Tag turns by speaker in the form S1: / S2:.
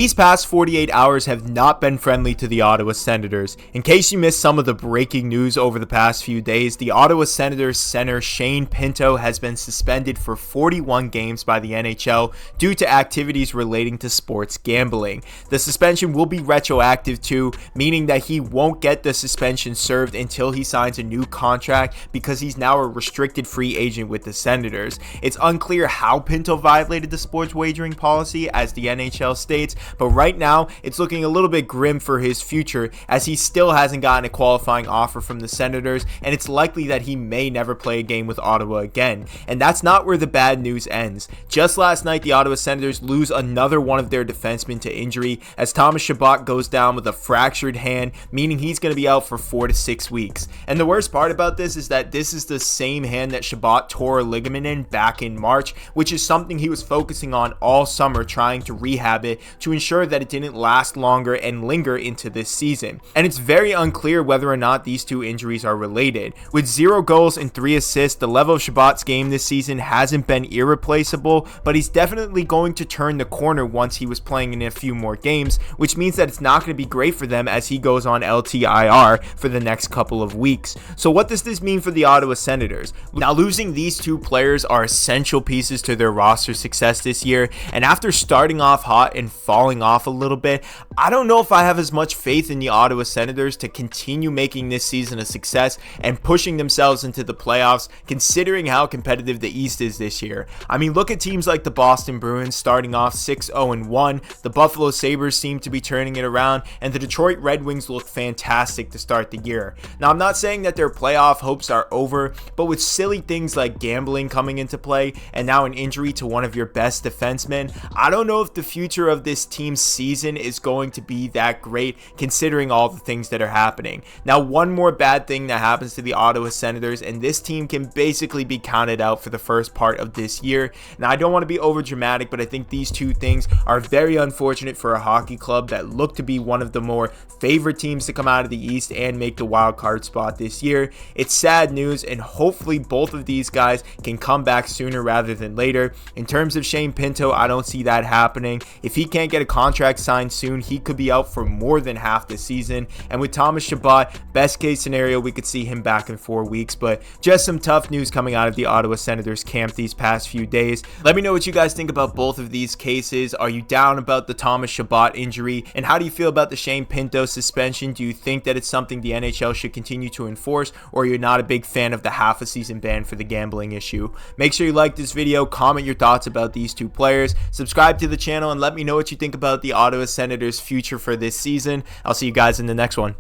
S1: These past 48 hours have not been friendly to the Ottawa Senators. In case you missed some of the breaking news over the past few days, the Ottawa Senators center Shane Pinto has been suspended for 41 games by the NHL due to activities relating to sports gambling. The suspension will be retroactive too, meaning that he won't get the suspension served until he signs a new contract because he's now a restricted free agent with the Senators. It's unclear how Pinto violated the sports wagering policy, as the NHL states, but right now it's looking a little bit grim for his future, as he still hasn't gotten a qualifying offer from the Senators, and it's likely that he may never play a game with Ottawa again. And that's not where the bad news ends. Just last night, the Ottawa Senators lose another one of their defensemen to injury, as Thomas Chabot goes down with a fractured hand, meaning he's going to be out for 4 to 6 weeks. And the worst part about this is that this is the same hand that Chabot tore a ligament in back in March, which is something he was focusing on all summer, trying to rehab it to ensure that it didn't last longer and linger into this season. And it's very unclear whether or not these two injuries are related. With 0 goals and 3 assists, the level of Chabot's game this season hasn't been irreplaceable, but he's definitely going to turn the corner once he was playing in a few more games, which means that it's not going to be great for them as he goes on LTIR for the next couple of weeks. So what does this mean for the Ottawa Senators? Now, losing these two players are essential pieces to their roster success this year, and after starting off hot and falling off a little bit, I don't know if I have as much faith in the Ottawa Senators to continue making this season a success and pushing themselves into the playoffs, considering how competitive the East is this year. I mean, look at teams like the Boston Bruins starting off 6-0-1, the Buffalo Sabres seem to be turning it around, and the Detroit Red Wings look fantastic to start the year. Now, I'm not saying that their playoff hopes are over, but with silly things like gambling coming into play and now an injury to one of your best defensemen, I don't know if the future of this team's season is going to be that great, considering all the things that are happening. Now, one more bad thing that happens to the Ottawa Senators, and this team can basically be counted out for the first part of this year. Now, I don't want to be over dramatic, but I think these two things are very unfortunate for a hockey club that looked to be one of the more favorite teams to come out of the East and make the wild card spot this year. It's sad news, and hopefully both of these guys can come back sooner rather than later. In terms of Shane Pinto, I don't see that happening. If he can't get a contract signed soon, he could be out for more than half the season. And with Thomas Chabot, best case scenario, we could see him back in 4 weeks. But just some tough news coming out of the Ottawa Senators camp these past few days. Let me know what you guys think about both of these cases. Are you down about the Thomas Chabot injury? And how do you feel about the Shane Pinto suspension? Do you think that it's something the NHL should continue to enforce, or you're not a big fan of the half a season ban for the gambling issue? Make sure you like this video, comment your thoughts about these two players, subscribe to the channel, and let me know what you think about the Ottawa Senators' future for this season. I'll see you guys in the next one.